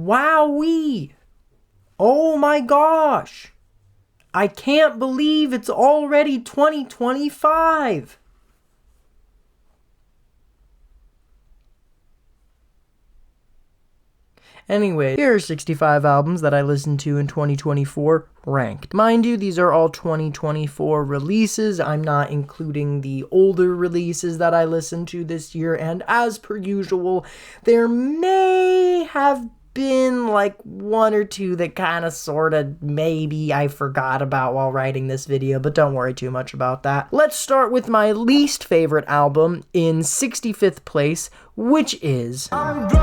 Wowee! Oh my gosh! I can't believe it's already 2025! Anyway, here are 65 albums that I listened to in 2024, ranked. Mind you, these are all 2024 releases. I'm not including the older releases that I listened to this year, and as per usual, there may have been like one or two that kind of sort of maybe I forgot about while writing this video, but don't worry too much about that. Let's start with my least favorite album in 65th place, which is I'm really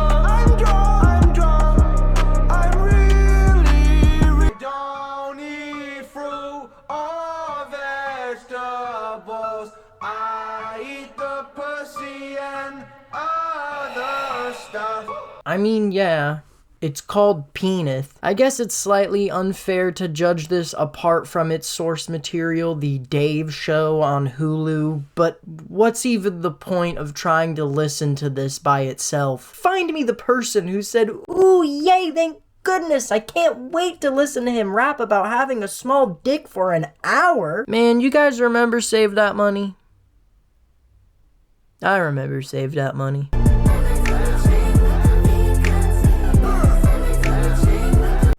don't eat fruit or vegetables. I eat the pussy and other stuff. I mean, yeah. It's called Penith. I guess it's slightly unfair to judge this apart from its source material, the Dave Show on Hulu, but what's even the point of trying to listen to this by itself? Find me the person who said, "Ooh, yay, thank goodness, I can't wait to listen to him rap about having a small dick for an hour." Man, you guys remember Save That Money? I remember Save That Money.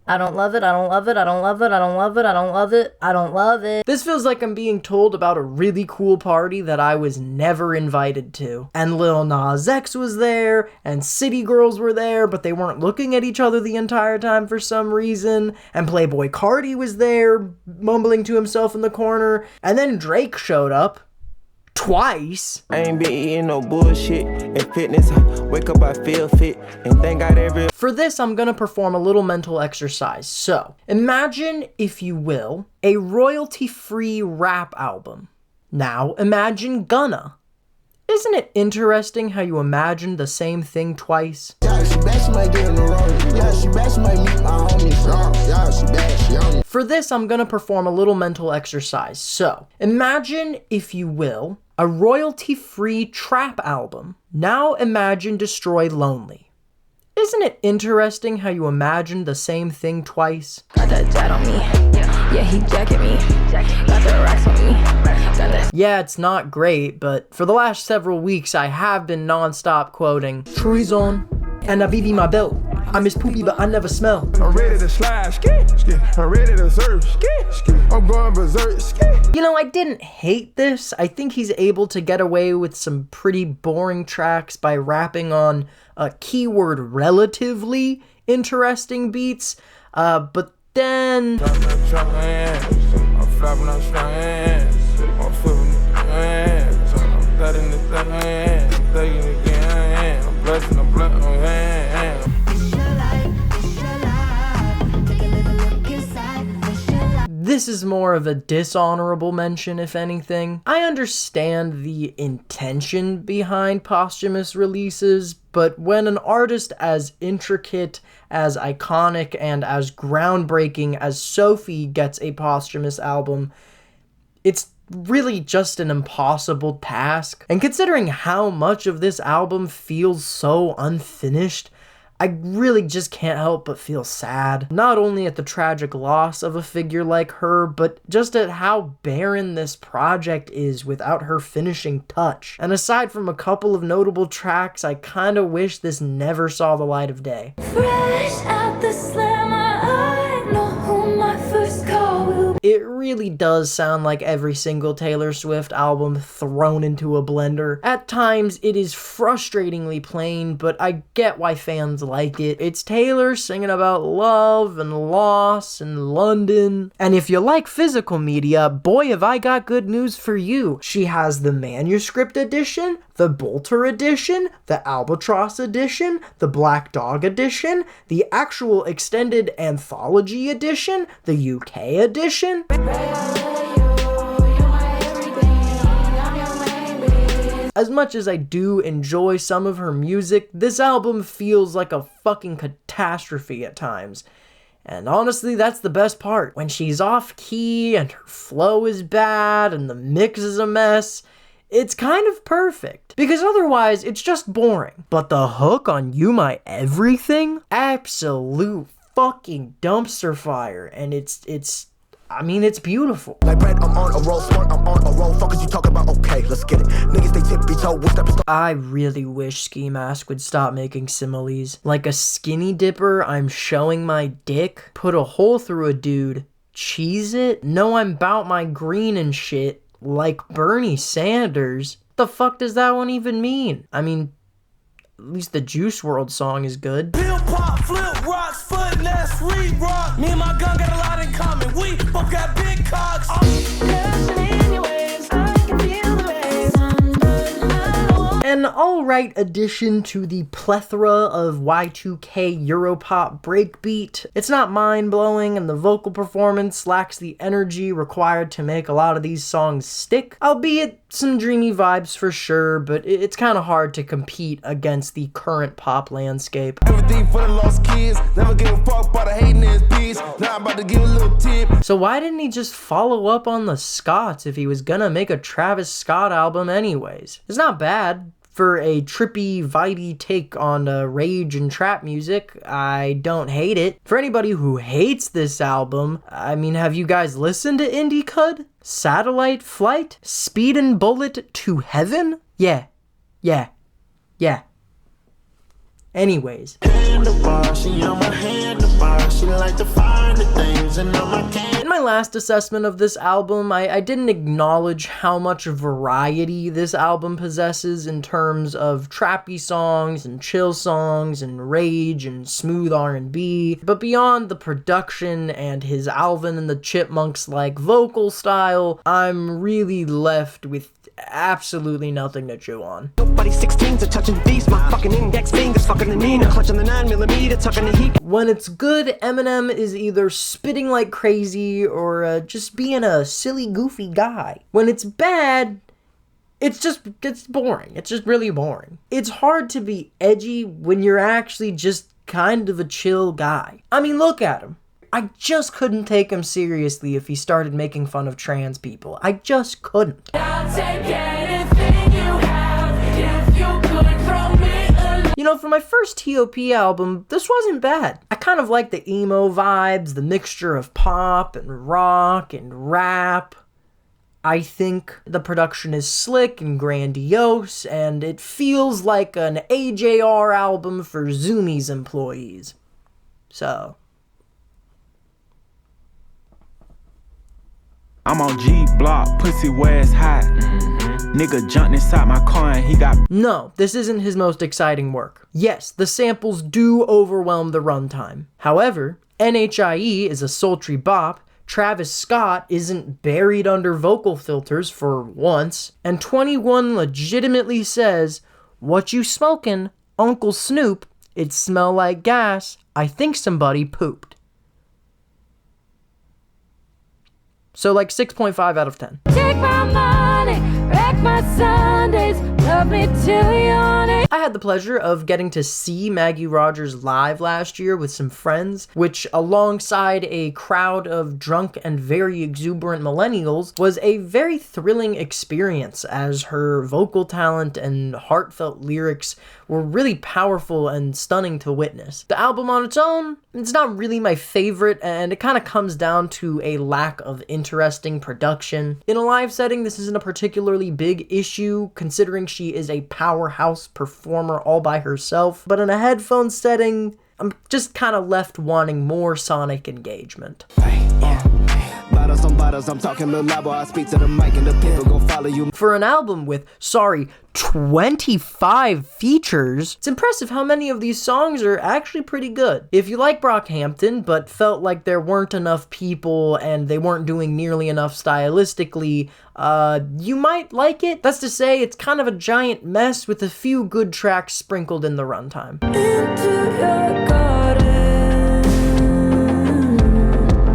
I don't love it, I don't love it, I don't love it, I don't love it, I don't love it, I don't love it. This feels like I'm being told about a really cool party that I was never invited to. And Lil Nas X was there, and City Girls were there, but they weren't looking at each other the entire time for some reason. And Playboi Carti was there, mumbling to himself in the corner. And then Drake showed up. Twice. I ain't been eating no bullshit and fitness. Wake up, I feel fit and thank God every. For this, I'm gonna perform a little mental exercise. So, imagine, if you will, a royalty-free rap album. Now, imagine Gunna. Isn't it interesting how you imagine the same thing twice? Yeah, she bad, she might get in the road. Yeah, she bad, she might meet my homies. Yeah, she bad, she on it. For this, I'm gonna perform a little mental exercise. So, imagine, if you will, a royalty-free trap album. Now imagine Destroy Lonely. Isn't it interesting how you imagine the same thing twice? Got that jet on me. Yeah, he jacket me. Got the racks on me. Yeah, it's not great, but for the last several weeks, I have been non-stop quoting Treason and I BB my belt. I miss poopy, but I never smell. I'm ready to slide, I'm ready to surf, I'm going berserk, You know, I didn't hate this. I think he's able to get away with some pretty boring tracks by rapping on keyword relatively interesting beats, but then I'm flapping out strong hands, I'm flipping the hands, I'm letting the thing, I'm taking it again, I'm blessing, I'm blessing, This is more of a dishonorable mention, if anything. I understand the intention behind posthumous releases, but when an artist as intricate, as iconic, and as groundbreaking as SOPHIE gets a posthumous album, it's really just an impossible task. And considering how much of this album feels so unfinished, I really just can't help but feel sad. Not only at the tragic loss of a figure like her, but just at how barren this project is without her finishing touch. And aside from a couple of notable tracks, I kinda wish this never saw the light of day. Fresh out the slammer, I know who my first call will be. It really does sound like every single Taylor Swift album thrown into a blender. At times, it is frustratingly plain, but I get why fans like it. It's Taylor singing about love and loss and London. And if you like physical media, boy have I got good news for you. She has the manuscript edition, the Bolter edition, the Albatross edition, the Black Dog edition, the actual extended anthology edition, the UK edition. As much as I do enjoy some of her music, this album feels like a fucking catastrophe at times. And honestly, that's the best part. When she's off key and her flow is bad and the mix is a mess, it's kind of perfect, because otherwise it's just boring. But the hook on You My Everything, absolute fucking dumpster fire, and I mean, it's beautiful. Like bread, I'm on a roll, smart, I'm on a roll. Fuck is you talking about? Okay, let's get it. Niggas, they tippy toe, what's that? I really wish Ski Mask would stop making similes. Like a skinny dipper, I'm showing my dick, put a hole through a dude, cheese it? No, I'm bout my green and shit, like Bernie Sanders. The fuck does that one even mean? I mean, at least the Juice WRLD song is good. Bill pop, flip rocks, foot, let's re-rock. Me and my gun got a lot in common. We both got big cocks. An alright addition to the plethora of Y2K Europop breakbeat. It's not mind-blowing, and the vocal performance lacks the energy required to make a lot of these songs stick, albeit some dreamy vibes for sure, but it's kind of hard to compete against the current pop landscape. Everything for the lost kids, never give a fuck about the hating his piece. Now I'm about to give a little tip. So why didn't he just follow up on the Scotts if he was gonna make a Travis Scott album anyways? It's not bad. For a trippy, vibey take on rage and trap music, I don't hate it. For anybody who hates this album, I mean, have you guys listened to Indie Cud? Satellite Flight? Speed and Bullet to Heaven? Yeah. Anyways. In my last assessment of this album, I didn't acknowledge how much variety this album possesses in terms of trappy songs and chill songs and rage and smooth R&B, but beyond the production and his Alvin and the Chipmunks-like vocal style, I'm really left with absolutely nothing to chew on. Nobody's 16s are touching these, my fucking index fingers fucking the Nina, clutching the 9mm, tucking the heat. When it's good, Eminem is either spitting like crazy or just being a silly, goofy guy. When it's bad, it's boring. It's just really boring. It's hard to be edgy when you're actually just kind of a chill guy. I mean, look at him. I just couldn't take him seriously if he started making fun of trans people. I just couldn't. You know, for my first T.O.P. album, this wasn't bad. I kind of like the emo vibes, the mixture of pop and rock and rap. I think the production is slick and grandiose, and it feels like an AJR album for Zoomies employees. So... I'm on G block, pussy where it's hot. Nigga jumped inside my car and he got... No, this isn't his most exciting work. Yes, the samples do overwhelm the runtime. However, NHIE is a sultry bop, Travis Scott isn't buried under vocal filters for once, and 21 legitimately says, "What you smoking, Uncle Snoop? It smell like gas. I think somebody pooped." So like 6.5 out of 10. Take my money, wreck my Sundays, love me till you're on it. I had the pleasure of getting to see Maggie Rogers live last year with some friends, which alongside a crowd of drunk and very exuberant millennials was a very thrilling experience, as her vocal talent and heartfelt lyrics were really powerful and stunning to witness. The album on its own, it's not really my favorite, and it kind of comes down to a lack of interesting production. In a live setting, this isn't a particularly big issue, considering she is a powerhouse performer all by herself, but in a headphone setting, I'm just kind of left wanting more sonic engagement. Bottles on bottles, I'm talking little loud, boy. I speak to the mic and the people gon' follow you. For an album with, 25 features, it's impressive how many of these songs are actually pretty good. If you like Brockhampton, but felt like there weren't enough people and they weren't doing nearly enough stylistically, you might like it. That's to say, it's kind of a giant mess with a few good tracks sprinkled in the runtime. Into your garden.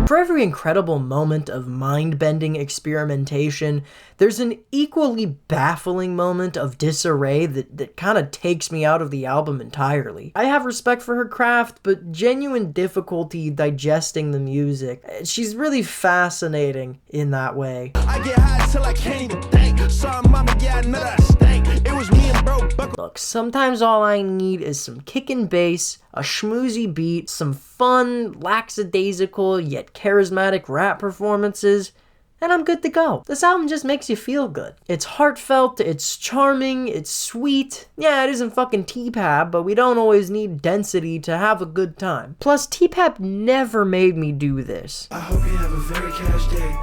For every every incredible moment of mind-bending experimentation, there's an equally baffling moment of disarray that kind of takes me out of the album entirely. I have respect for her craft, but genuine difficulty digesting the music. She's really fascinating in that way. I get high till I can't even think. Sorry, mama, yeah, I know that I stink. It was me and bro. Look, sometimes all I need is some kickin' bass, a schmoozy beat, some fun, lackadaisical, yet charismatic rap performances, and I'm good to go. This album just makes you feel good. It's heartfelt, it's charming, it's sweet. Yeah, it isn't fucking T-Pab, but we don't always need density to have a good time. Plus, T-Pab never made me do this. I hope you have a very cash day.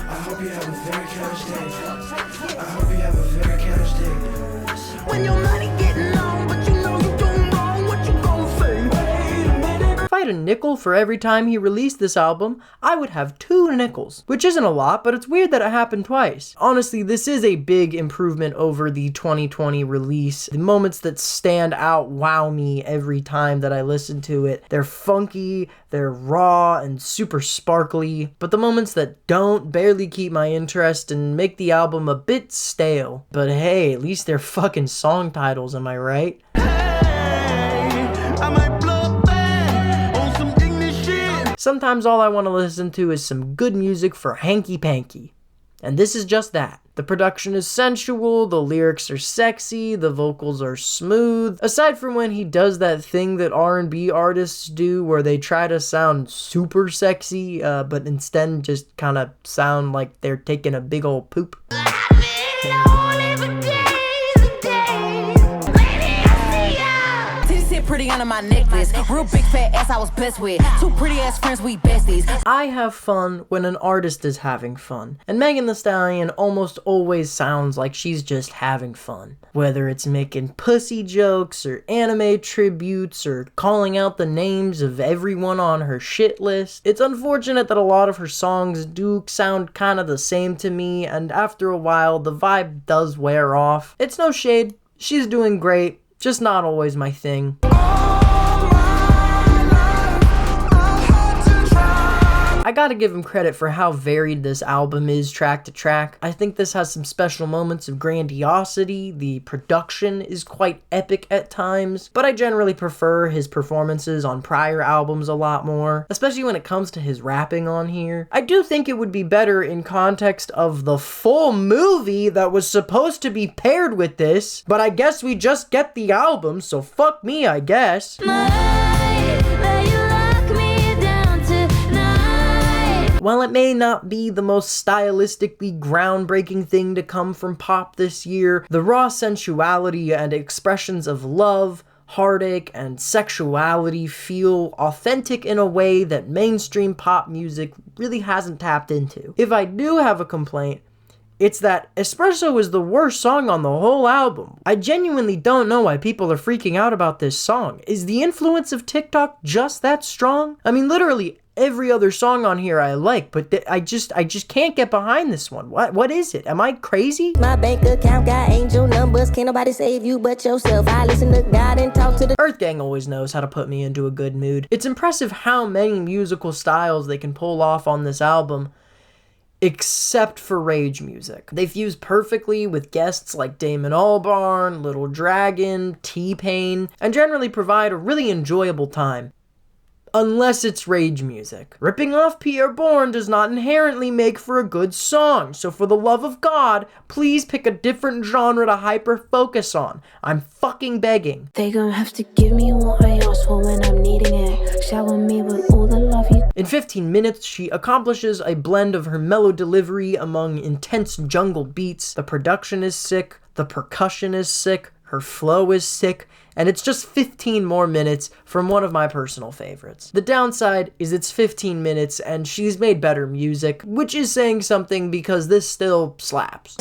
I hope you have a very cash day. I hope you have a very cash day. When your money getting long, but you know you doing wrong, what you gonna say? Wait a minute. If I had a nickel for every time he released this album, I would have 2 nickels, which isn't a lot, but it's weird that it happened twice. Honestly, this is a big improvement over the 2020 release. The moments that stand out wow me every time that I listen to it. They're funky, they're raw and super sparkly, but the moments that don't barely keep my interest and make the album a bit stale. But hey, at least they're fucking song titles, am I right? I might blow back on some ignorant shit. Sometimes all I want to listen to is some good music for hanky-panky. And this is just that. The production is sensual, the lyrics are sexy, the vocals are smooth. Aside from when he does that thing that R&B artists do where they try to sound super sexy, but instead just kind of sound like they're taking a big old poop. Pretty under my necklace, real big fat ass I was blessed with, 2 pretty ass friends, we besties. I have fun when an artist is having fun, and Megan Thee Stallion almost always sounds like she's just having fun. Whether it's making pussy jokes, or anime tributes, or calling out the names of everyone on her shit list. It's unfortunate that a lot of her songs do sound kind of the same to me, and after a while the vibe does wear off. It's no shade, she's doing great, just not always my thing. I gotta give him credit for how varied this album is track to track. I think this has some special moments of grandiosity, the production is quite epic at times, but I generally prefer his performances on prior albums a lot more, especially when it comes to his rapping on here. I do think it would be better in context of the full movie that was supposed to be paired with this, but I guess we just get the album, so fuck me, I guess. While it may not be the most stylistically groundbreaking thing to come from pop this year, the raw sensuality and expressions of love, heartache, and sexuality feel authentic in a way that mainstream pop music really hasn't tapped into. If I do have a complaint, it's that Espresso is the worst song on the whole album. I genuinely don't know why people are freaking out about this song. Is the influence of TikTok just that strong? I mean, literally every other song on here I like, but I just can't get behind this one. What is it? Am I crazy? My bank account got angel numbers. Can't nobody save you but yourself. I listen to God and talk to the Earth Gang always knows how to put me into a good mood. It's impressive how many musical styles they can pull off on this album, except for rage music. They fuse perfectly with guests like Damon Albarn, Little Dragon, T-Pain, and generally provide a really enjoyable time. Unless it's rage music. Ripping off Pierre Bourne does not inherently make for a good song, so for the love of God, please pick a different genre to hyper-focus on. I'm fucking begging. They gonna have to give me what I ask for when I'm needing it. Shower me with all the love you. In 15 minutes, she accomplishes a blend of her mellow delivery among intense jungle beats. The production is sick, the percussion is sick, her flow is sick, and it's just 15 more minutes from one of my personal favorites. The downside is it's 15 minutes and she's made better music, which is saying something because this still slaps.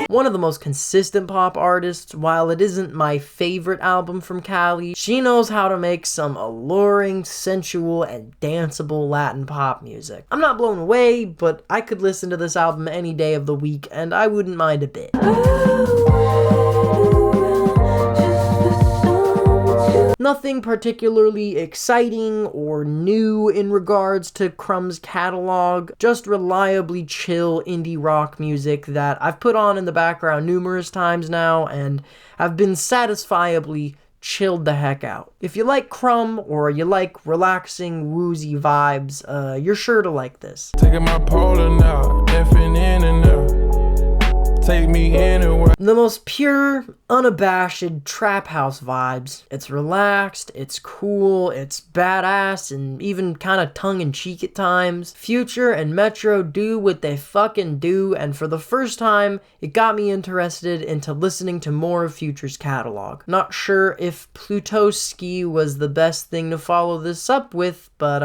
One of the most consistent pop artists, while it isn't my favorite album from Cali, she knows how to make some alluring, sensual, and danceable Latin pop music. I'm not blown away, but I could listen to this album any day of the week, and I wouldn't mind a bit. Nothing particularly exciting or new in regards to Crumb's catalog, just reliably chill indie rock music that I've put on in the background numerous times now and have been satisfiably chilled the heck out. If you like Crumb or you like relaxing, woozy vibes, you're sure to like this. Taking my polar now, effing in and out. Take me anywhere. The most pure, unabashed trap house vibes. It's relaxed, it's cool, it's badass, and even kind of tongue-in-cheek at times. Future and Metro do what they fucking do, and for the first time, it got me interested into listening to more of Future's catalog. Not sure if PLUTOSKI was the best thing to follow this up with, but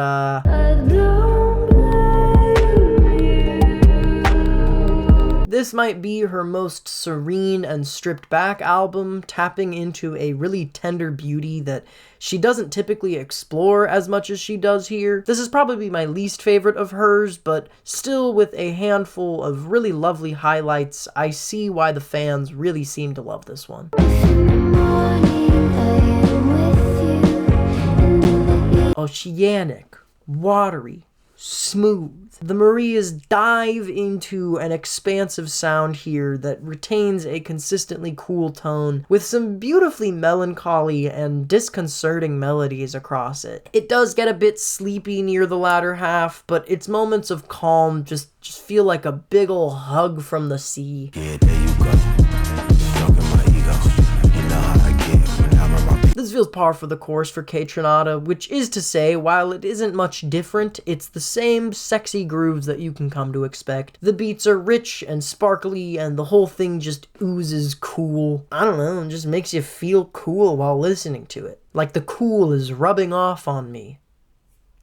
this might be her most serene and stripped back album, tapping into a really tender beauty that she doesn't typically explore as much as she does here. This is probably my least favorite of hers, but still with a handful of really lovely highlights, I see why the fans really seem to love this one. Oceanic, watery, smooth. The Marias dive into an expansive sound here that retains a consistently cool tone with some beautifully melancholy and disconcerting melodies across it. It does get a bit sleepy near the latter half, but its moments of calm just feel like a big ol' hug from the sea. Yeah, there you go. Stroking my ego. You know how I get when I'm around. This feels par for the course for Kaytranada, which is to say, while it isn't much different, it's the same sexy grooves that you can come to expect. The beats are rich and sparkly, and the whole thing just oozes cool. I don't know, it just makes you feel cool while listening to it. Like the cool is rubbing off on me.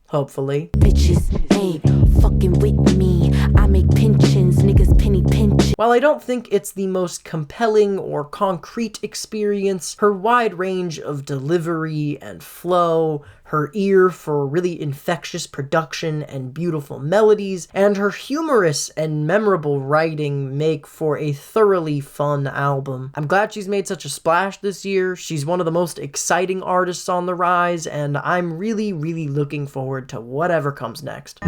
Hopefully. Bitches ain't fucking with me. I make pensions, niggas penny pinch. While I don't think it's the most compelling or concrete experience, her wide range of delivery and flow, her ear for really infectious production and beautiful melodies, and her humorous and memorable writing make for a thoroughly fun album. I'm glad she's made such a splash this year. She's one of the most exciting artists on the rise, and I'm really, really looking forward to whatever comes next.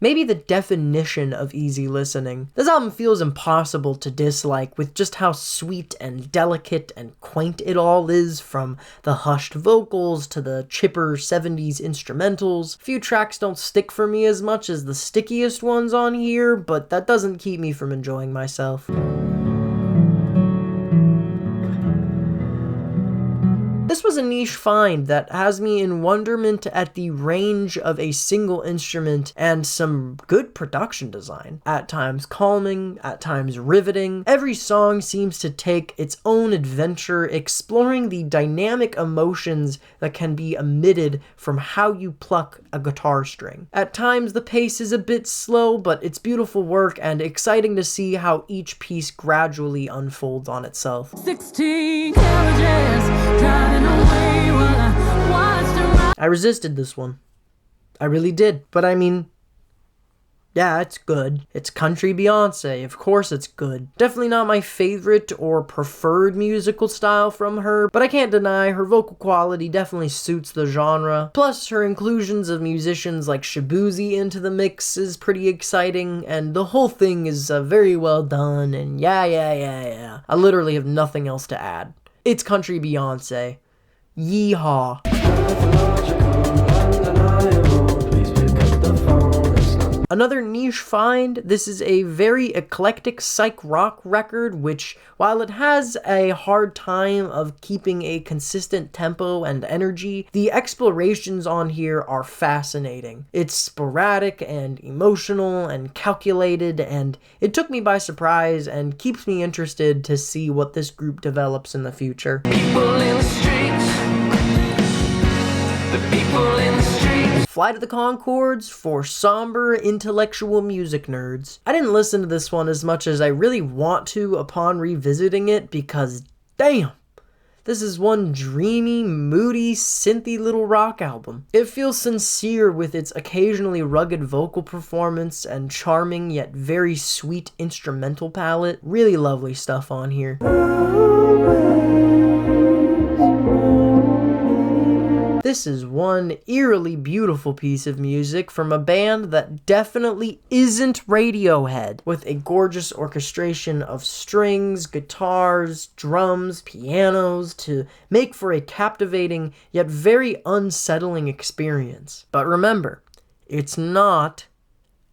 Maybe the definition of easy listening. This album feels impossible to dislike with just how sweet and delicate and quaint it all is, from the hushed vocals to the chipper 70s instrumentals. Few tracks don't stick for me as much as the stickiest ones on here, but that doesn't keep me from enjoying myself. This was a niche find that has me in wonderment at the range of a single instrument and some good production design. At times calming, at times riveting. Every song seems to take its own adventure, exploring the dynamic emotions that can be emitted from how you pluck a guitar string. At times the pace is a bit slow, but it's beautiful work and exciting to see how each piece gradually unfolds on itself. 16 carriages driving away while I watched her ride. I resisted this one. I really did. But I mean, yeah, it's good. It's country Beyonce. Of course it's good. Definitely not my favorite or preferred musical style from her, but I can't deny her vocal quality definitely suits the genre. Plus, her inclusions of musicians like Shabuzi into the mix is pretty exciting, and the whole thing is very well done, and yeah. I literally have nothing else to add. It's country Beyonce. Yeehaw. Another niche find, this is a very eclectic psych rock record, which, while it has a hard time of keeping a consistent tempo and energy, the explorations on here are fascinating. It's sporadic and emotional and calculated, and it took me by surprise and keeps me interested to see what this group develops in the future. People in the streets. The people in the streets. Flight of the Conchords for somber, intellectual music nerds. I didn't listen to this one as much as I really want to upon revisiting it because, damn, This is one dreamy, moody, synthy little rock album. It feels sincere with its occasionally rugged vocal performance and charming yet very sweet instrumental palette. Really lovely stuff on here. This is one eerily beautiful piece of music from a band that definitely isn't Radiohead, with a gorgeous orchestration of strings, guitars, drums, pianos to make for a captivating yet very unsettling experience. But remember, it's not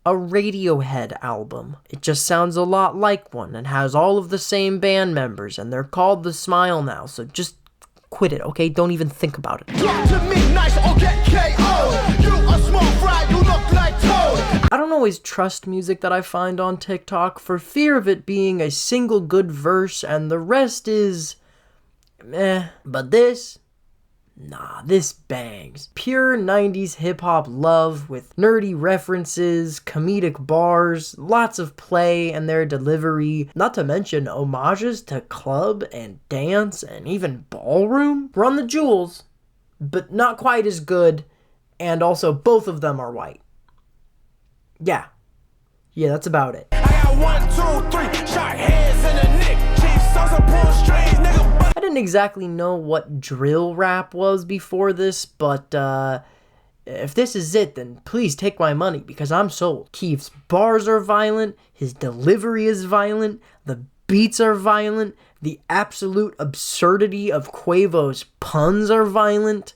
a Radiohead album. It just sounds a lot like one and has all of the same band members, and they're called The Smile now, so just quit it, okay? Don't even think about it. I don't always trust music that I find on TikTok for fear of it being a single good verse and the rest is meh. But this, nah, this bangs. Pure 90s hip-hop love with nerdy references, comedic bars, lots of play in their delivery, not to mention homages to club and dance and even ballroom. Run the jewels, but not quite as good, and also both of them are white. Yeah, that's about it. I got 1, 2, 3 shot heads in the neck. Chief sons of pull strings, nigga. I didn't exactly know what drill rap was before this, but if this is it, then please take my money because I'm sold. Keef's bars are violent, his delivery is violent, the beats are violent, the absolute absurdity of Quavo's puns are violent.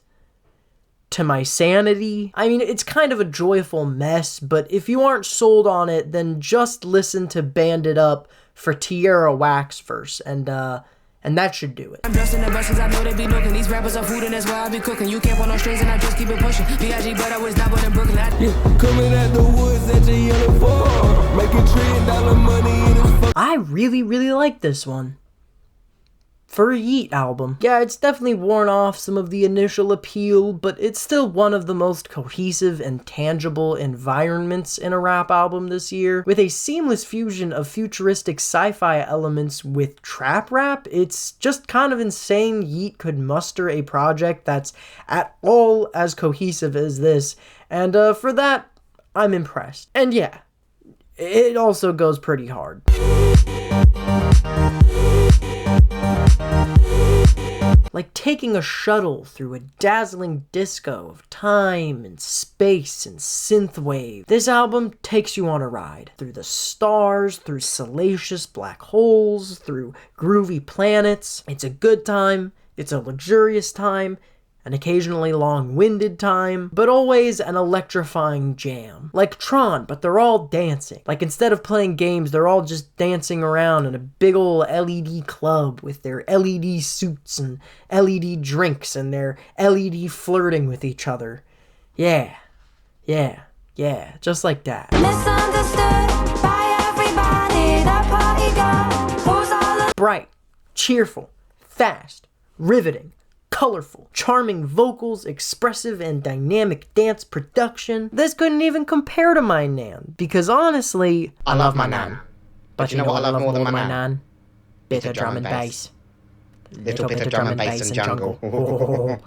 To my sanity. I mean, it's kind of a joyful mess, but if you aren't sold on it, then just listen to Band It Up for Tierra Wax verse, and that should do it. I'm dressed in the best cause I know they be looking. These rappers are food and that's why I be cooking. You can't pull no strings and I just keep it pushing. B.I.G. but I was not but in Brooklyn. Coming at the woods at your yellow farm. Making $1 trillion money in his fuck. I really like this one. For a Yeet album. Yeah, it's definitely worn off some of the initial appeal, but it's still one of the most cohesive and tangible environments in a rap album this year. With a seamless fusion of futuristic sci-fi elements with trap rap, it's just kind of insane Yeet could muster a project that's at all as cohesive as this, and for that, I'm impressed. And yeah, it also goes pretty hard. Like taking a shuttle through a dazzling disco of time and space and synthwave. This album takes you on a ride. Through the stars, through salacious black holes, through groovy planets. It's a good time, it's a luxurious time, an occasionally long-winded time, but always an electrifying jam. Like Tron, but they're all dancing. Like instead of playing games, they're all just dancing around in a big ol' LED club with their LED suits and LED drinks and their LED flirting with each other. Yeah, just like that. Misunderstood by everybody, the party girl, who's all Bright, cheerful, fast, riveting, colorful, charming vocals, expressive and dynamic dance production. This couldn't even compare to my Nan, because honestly, I love my Nan. But you know what I love more than my Nan? Bit of drum and bass. Little bit of drum and bass and jungle. Oh,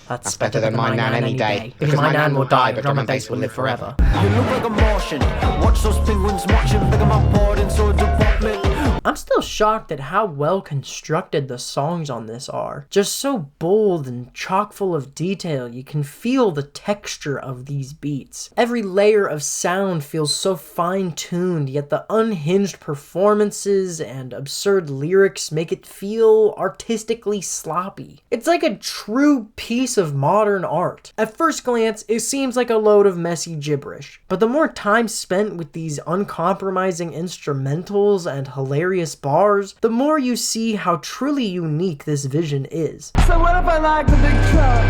that's better than my Nan any day. Because my Nan will die, but drum and bass will live forever. You look like a Martian. Watch those penguins marching. Pick 'em apart in swords department. I'm still shocked at how well constructed the songs on this are. Just so bold and chock full of detail, you can feel the texture of these beats. Every layer of sound feels so fine-tuned, yet the unhinged performances and absurd lyrics make it feel artistically sloppy. It's like a true piece of modern art. At first glance, it seems like a load of messy gibberish, but the more time spent with these uncompromising instrumentals and hilarious bars, the more you see how truly unique this vision is. So what if I like the big truck?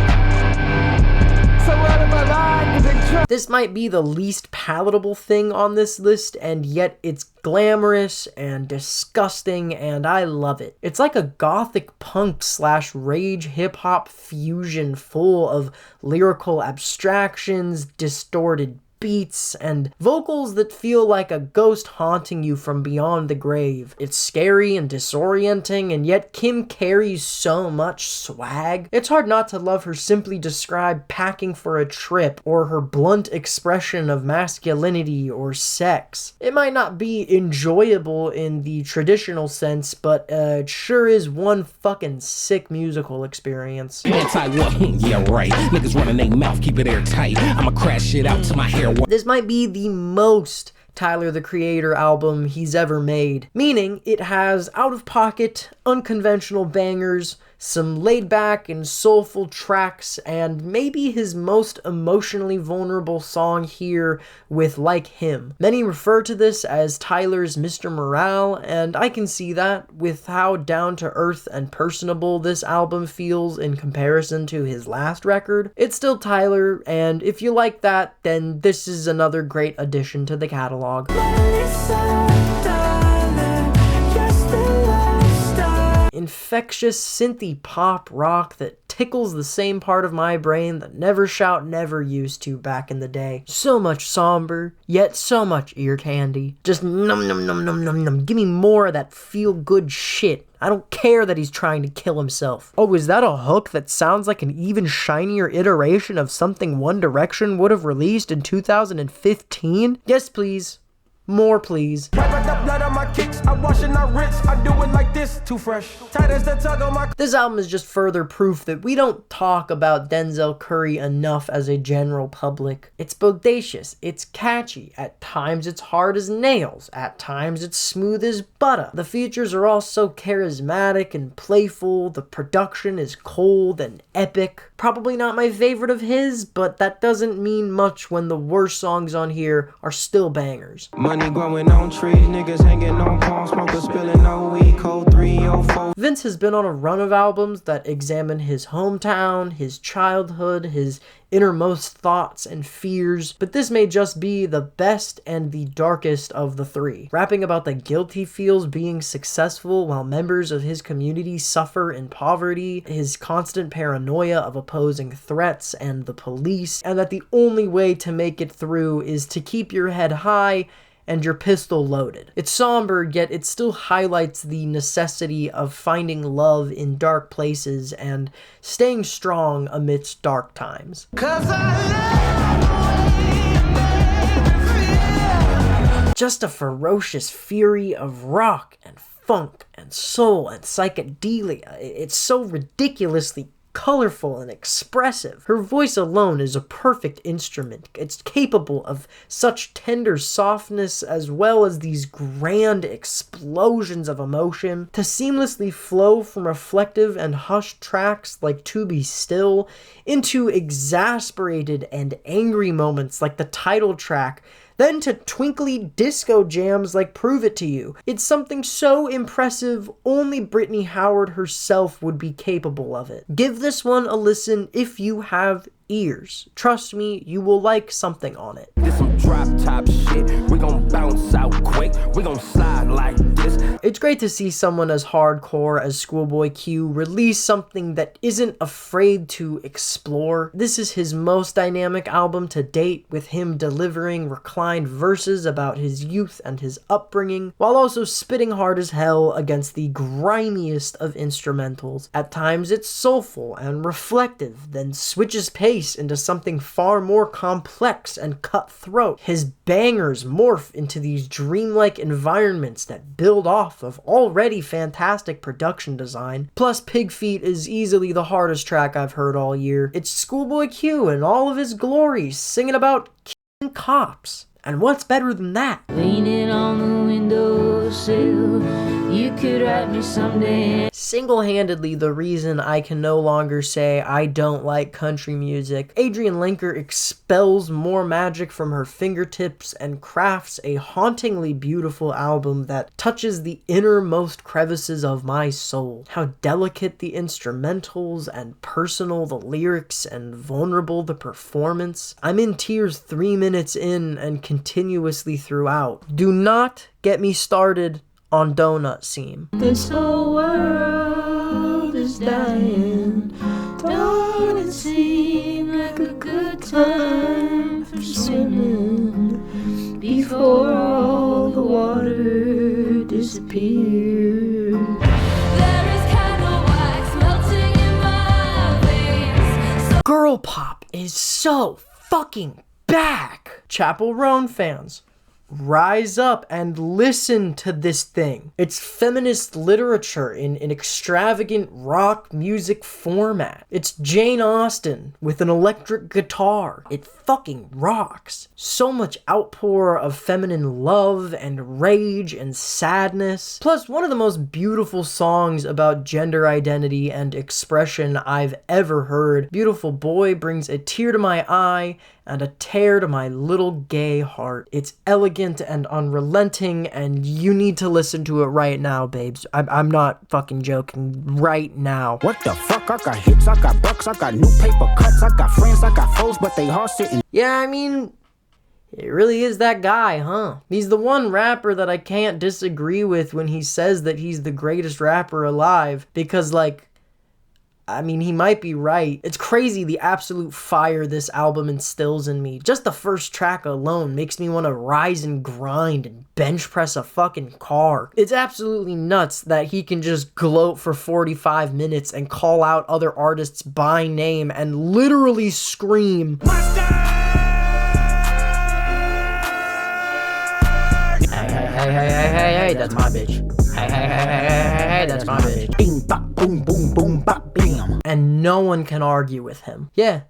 So what if I like the big truck? This might be the least palatable thing on this list, and yet it's glamorous and disgusting, and I love it. It's like a gothic punk / rage hip-hop fusion full of lyrical abstractions, distorted beats and vocals that feel like a ghost haunting you from beyond the grave. It's scary and disorienting, and yet Kim carries so much swag. It's hard not to love her simply described packing for a trip, or her blunt expression of masculinity or sex. It might not be enjoyable in the traditional sense, but it sure is one fucking sick musical experience. Yeah, right. Niggas running their mouth, keep it airtight. I'ma crash shit out to my hair. This might be the most Tyler the Creator album he's ever made, meaning it has out-of-pocket, unconventional bangers, some laid-back and soulful tracks, and maybe his most emotionally vulnerable song here with Like Him. Many refer to this as Tyler's Mr. Morale, and I can see that with how down-to-earth and personable this album feels in comparison to his last record. It's still Tyler, and if you like that, then this is another great addition to the catalog. Infectious synthy pop rock that tickles the same part of my brain that Never Shout Never used to back in the day. So much somber, yet so much ear candy. Just num num num num num num. Give me more of that feel good shit. I don't care that he's trying to kill himself. Oh, is that a hook that sounds like an even shinier iteration of something One Direction would have released in 2015? Yes, please. More, please. This album is just further proof that we don't talk about Denzel Curry enough as a general public. It's bodacious, it's catchy, at times it's hard as nails, at times it's smooth as butter. The features are all so charismatic and playful, the production is cold and epic. Probably not my favorite of his, but that doesn't mean much when the worst songs on here are still bangers. Money growing on trees, niggas hanging on palm, smokers spilling no weed, code 304. Vince has been on a run of albums that examine his hometown, his childhood, his innermost thoughts and fears, but this may just be the best and the darkest of the three. Rapping about the guilt he feels being successful while members of his community suffer in poverty, his constant paranoia of opposing threats and the police, and that the only way to make it through is to keep your head high and your pistol loaded. It's somber, yet it still highlights the necessity of finding love in dark places and staying strong amidst dark times. Just a ferocious fury of rock and funk and soul and psychedelia. It's so ridiculously colorful and expressive. Her voice alone is a perfect instrument. It's capable of such tender softness as well as these grand explosions of emotion. To seamlessly flow from reflective and hushed tracks like To Be Still into exasperated and angry moments like the title track, then to twinkly disco jams like Prove It To You. It's something so impressive, only Brittany Howard herself would be capable of it. Give this one a listen if you have ears. Trust me, you will like something on it. This some drop top shit. We gon' bounce out quick. We gon' slide like this. It's great to see someone as hardcore as Schoolboy Q release something that isn't afraid to explore. This is his most dynamic album to date, with him delivering reclined verses about his youth and his upbringing, while also spitting hard as hell against the grimiest of instrumentals. At times it's soulful and reflective, then switches pace into something far more complex and cutthroat. His bangers morph into these dreamlike environments that build off of already fantastic production design. Plus, Pig Feet is easily the hardest track I've heard all year. It's Schoolboy Q in all of his glory, singing about killing cops. And what's better than that? Leaning on the windowsill, you could write me someday. Single-handedly the reason I can no longer say I don't like country music. Adrienne Lenker expels more magic from her fingertips and crafts a hauntingly beautiful album that touches the innermost crevices of my soul. How delicate the instrumentals and personal the lyrics and vulnerable the performance. I'm in tears 3 minutes in and continuously throughout. Do not get me started on Donut Seam. This whole world is dying. Don't it seem like a good time for swimming? before all the water disappears. There is candle wax melting in my veins. Girl pop is so fucking back. Chapel Roan fans, rise up and listen to this thing. It's feminist literature in an extravagant rock music format. It's Jane Austen with an electric guitar. It fucking rocks. So much outpour of feminine love and rage and sadness. Plus, one of the most beautiful songs about gender identity and expression I've ever heard. Beautiful Boy brings a tear to my eye and a tear to my little gay heart. It's elegant and unrelenting, and you need to listen to it right now, babes. I'm not fucking joking. Right now. What the fuck? I got hits, I got bucks, I got new paper cuts, I got friends, I got foes, but they all sitting. Yeah, I mean, it really is that guy, huh? He's the one rapper that I can't disagree with when he says that he's the greatest rapper alive, because, like, I mean, he might be right. It's crazy the absolute fire this album instills in me. Just the first track alone makes me want to rise and grind and bench press a fucking car. It's absolutely nuts that he can just gloat for 45 minutes and call out other artists by name and literally scream, Hey, that's my bitch. Hey, that's my bitch. Bing, bop, boom, boom, boom, bop, bam. And no one can argue with him. Yeah,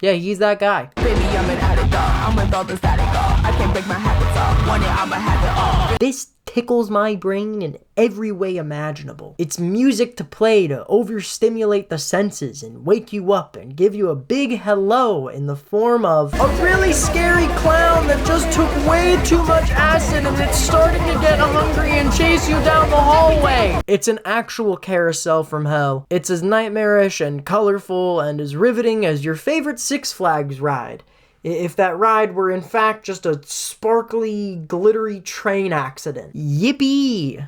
he's that guy. Baby, I'm an addict, I'm with all the static, I can't break my habits off. One day I'ma have it all. This tickles my brain in every way imaginable. It's music to play to overstimulate the senses and wake you up and give you a big hello in the form of a really scary clown that just took way too much acid and it's starting to get hungry and chase you down the hallway. It's an actual carousel from hell. It's as nightmarish and colorful and as riveting as your favorite Six Flags ride. If that ride were in fact just a sparkly, glittery train accident. Yippee!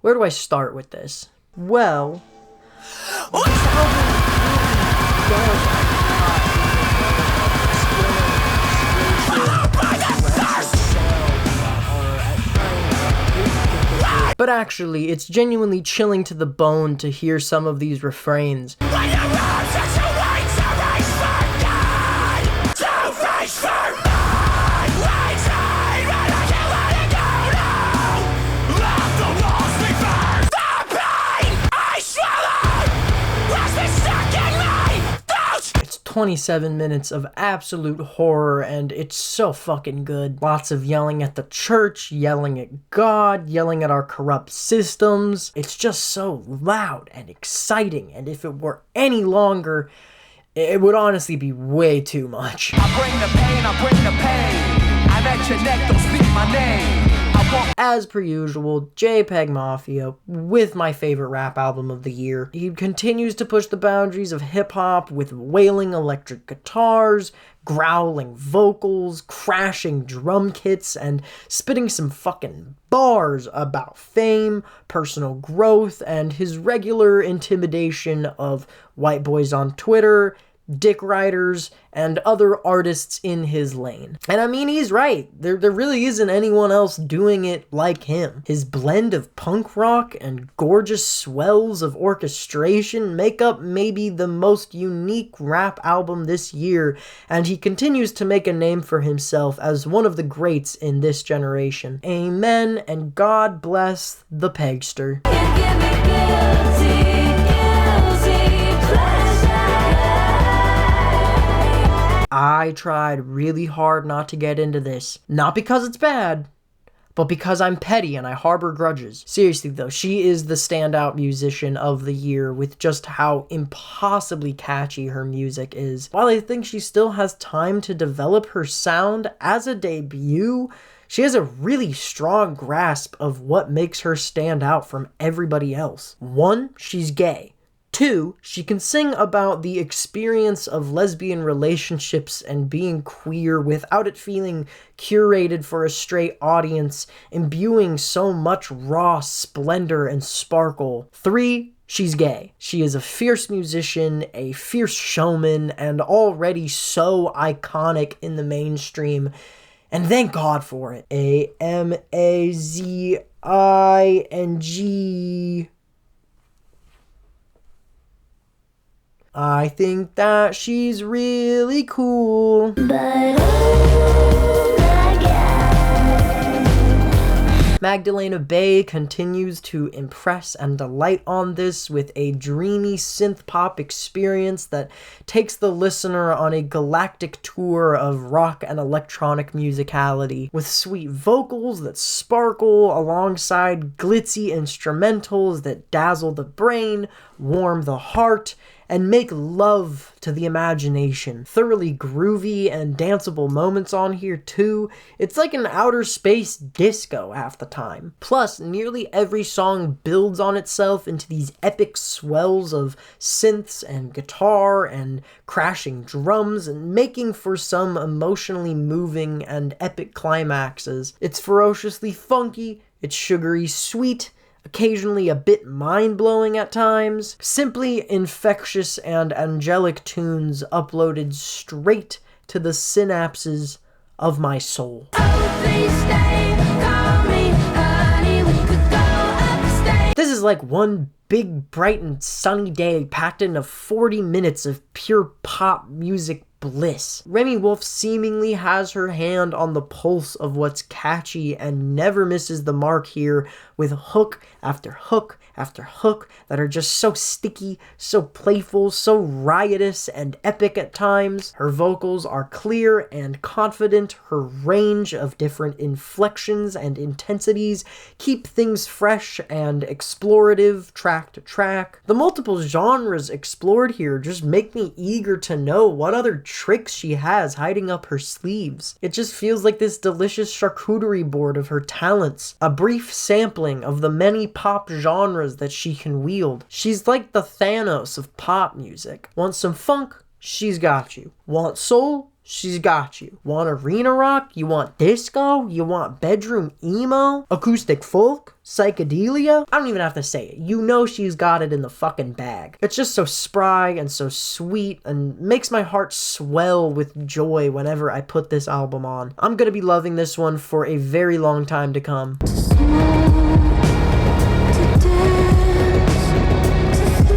Where do I start with this? Well, but actually, it's genuinely chilling to the bone to hear some of these refrains. It's 27 minutes of absolute horror, and it's so fucking good. Lots of yelling at the church, yelling at God, yelling at our corrupt systems. It's just so loud and exciting, and if it were any longer, it would honestly be way too much. I bring the pain, I bring the pain. I'm at your neck, don't speak my name. As per usual, JPEG Mafia with my favorite rap album of the year. He continues to push the boundaries of hip-hop with wailing electric guitars, growling vocals, crashing drum kits, and spitting some fucking bars about fame, personal growth, and his regular intimidation of white boys on Twitter, dick riders, and other artists in his lane. And I mean, he's right. There really isn't anyone else doing it like him. His blend of punk rock and gorgeous swells of orchestration make up maybe the most unique rap album this year, and he continues to make a name for himself as one of the greats in this generation. Amen, and God bless the Pegster. I tried really hard not to get into this. Not because it's bad, but because I'm petty and I harbor grudges. Seriously though, she is the standout musician of the year with just how impossibly catchy her music is. While I think she still has time to develop her sound as a debut, she has a really strong grasp of what makes her stand out from everybody else. 1, she's gay. 2, she can sing about the experience of lesbian relationships and being queer without it feeling curated for a straight audience, imbuing so much raw splendor and sparkle. 3, She's gay. She is a fierce musician, a fierce showman, and already so iconic in the mainstream. And thank God for it. Amazing. I think that she's really cool. Magdalena Bay continues to impress and delight on this with a dreamy synth-pop experience that takes the listener on a galactic tour of rock and electronic musicality, with sweet vocals that sparkle alongside glitzy instrumentals that dazzle the brain, warm the heart, and make love to the imagination. Thoroughly groovy and danceable moments on here too. It's like an outer space disco half the time. Plus, nearly every song builds on itself into these epic swells of synths and guitar and crashing drums and making for some emotionally moving and epic climaxes. It's ferociously funky, it's sugary sweet, occasionally a bit mind-blowing at times, simply infectious and angelic tunes uploaded straight to the synapses of my soul. This is like one big, bright and sunny day packed into 40 minutes of pure pop music bliss. Remy Wolf seemingly has her hand on the pulse of what's catchy and never misses the mark here, with hook after hook after hook that are just so sticky, so playful, so riotous and epic at times. Her vocals are clear and confident. Her range of different inflections and intensities keep things fresh and explorative track to track. The multiple genres explored here just make me eager to know what other tricks she has hiding up her sleeves. It just feels like this delicious charcuterie board of her talents, a brief sampling of the many pop genres that she can wield. She's like the Thanos of pop music. Want some funk? She's got you. Want soul? She's got you. Want arena rock? You want disco? You want bedroom emo? Acoustic folk? Psychedelia? I don't even have to say it. You know she's got it in the fucking bag. It's just so spry and so sweet and makes my heart swell with joy whenever I put this album on. I'm gonna be loving this one for a very long time to come.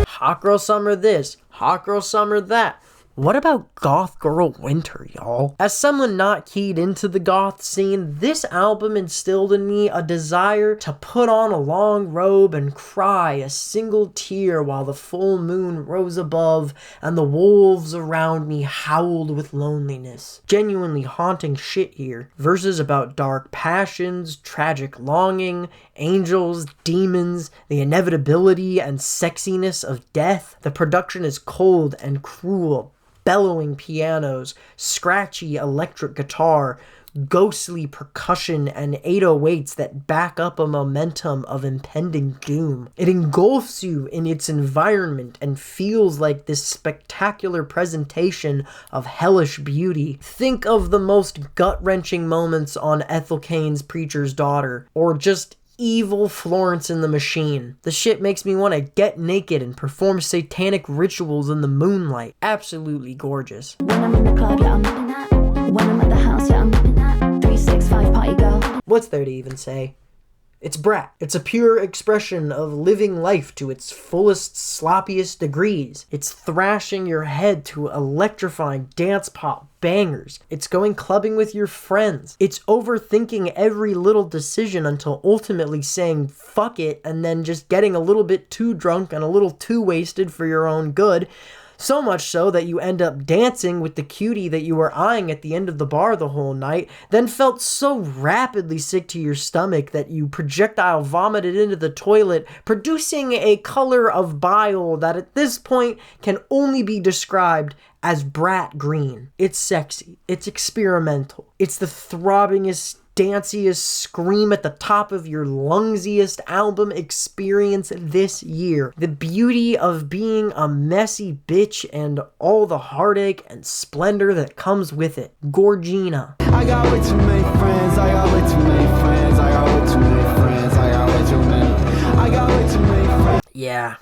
Hot girl summer this, hot girl summer that. What about goth girl winter, y'all? As someone not keyed into the goth scene, this album instilled in me a desire to put on a long robe and cry a single tear while the full moon rose above and the wolves around me howled with loneliness. Genuinely haunting shit here. Verses about dark passions, tragic longing, angels, demons, the inevitability and sexiness of death. The production is cold and cruel. Bellowing pianos, scratchy electric guitar, ghostly percussion, and 808s that back up a momentum of impending doom. It engulfs you in its environment and feels like this spectacular presentation of hellish beauty. Think of the most gut-wrenching moments on Ethel Cain's Preacher's Daughter, or just evil Florence and the Machine. The shit makes me want to get naked and perform satanic rituals in the moonlight. Absolutely gorgeous. When I'm in the club, yeah, I'm nipping that. When I'm at the house, yeah, I'm nipping that. 365 party girl. What's there to even say? It's brat. It's a pure expression of living life to its fullest, sloppiest degrees. It's thrashing your head to electrifying dance pop bangers. It's going clubbing with your friends. It's overthinking every little decision until ultimately saying fuck it and then just getting a little bit too drunk and a little too wasted for your own good. So much so that you end up dancing with the cutie that you were eyeing at the end of the bar the whole night, then felt so rapidly sick to your stomach that you projectile vomited into the toilet, producing a color of bile that at this point can only be described as brat green. It's sexy. It's experimental. It's the throbbingest, danciest scream at the top of your lungsiest album experience this year. The beauty of being a messy bitch and all the heartache and splendor that comes with it. Gorgina. I got way too many friends, I got way too many friends, I got way too many friends, I got way too many, I got way too many friends. Yeah.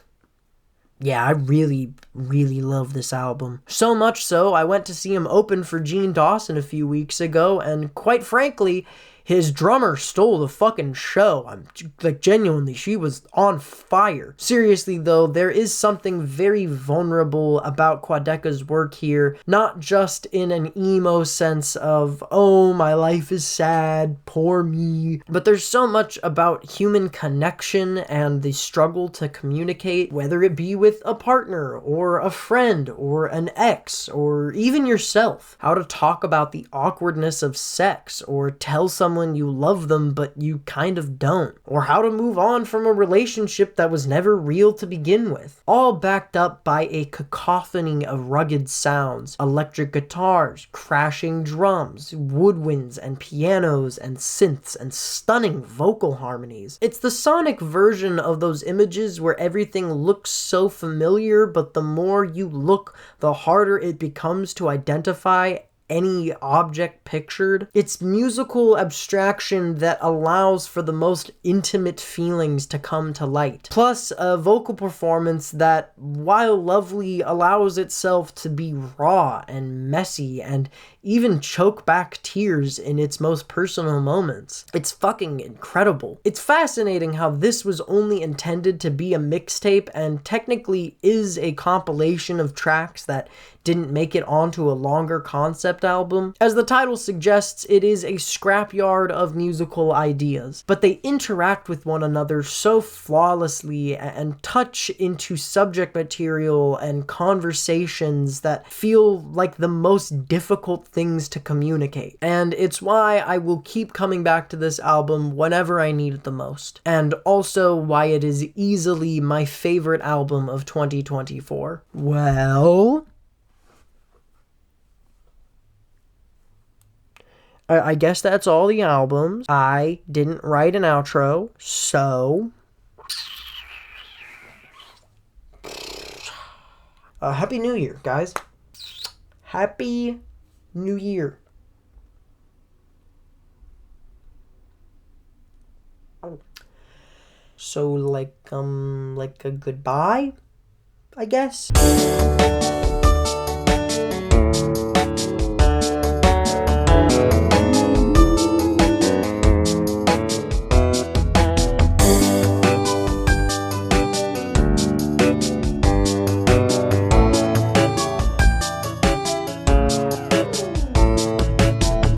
Yeah, I really, really love this album. So much so, I went to see him open for Gene Dawson a few weeks ago, and quite frankly, his drummer stole the fucking show. I'm like, genuinely, she was on fire. Seriously though, there is something very vulnerable about Quadeca's work here, not just in an emo sense of, oh, my life is sad, poor me, but there's so much about human connection and the struggle to communicate, whether it be with a partner or a friend or an ex or even yourself. How to talk about the awkwardness of sex, or tell someone you love them but you kind of don't, or how to move on from a relationship that was never real to begin with, all backed up by a cacophony of rugged sounds, electric guitars, crashing drums, woodwinds and pianos and synths, and stunning vocal harmonies. It's the sonic version of those images where everything looks so familiar, but the more you look, the harder it becomes to identify any object pictured. It's musical abstraction that allows for the most intimate feelings to come to light. Plus, a vocal performance that, while lovely, allows itself to be raw and messy and even choke back tears in its most personal moments. It's fucking incredible. It's fascinating how this was only intended to be a mixtape and technically is a compilation of tracks that didn't make it onto a longer concept album. As the title suggests, it is a scrapyard of musical ideas, but they interact with one another so flawlessly and touch into subject material and conversations that feel like the most difficult things to communicate. And it's why I will keep coming back to this album whenever I need it the most. And also why it is easily my favorite album of 2024. Well, I guess that's all the albums. I didn't write an outro, so Happy New Year, guys. Happy New Year. So like a goodbye, I guess.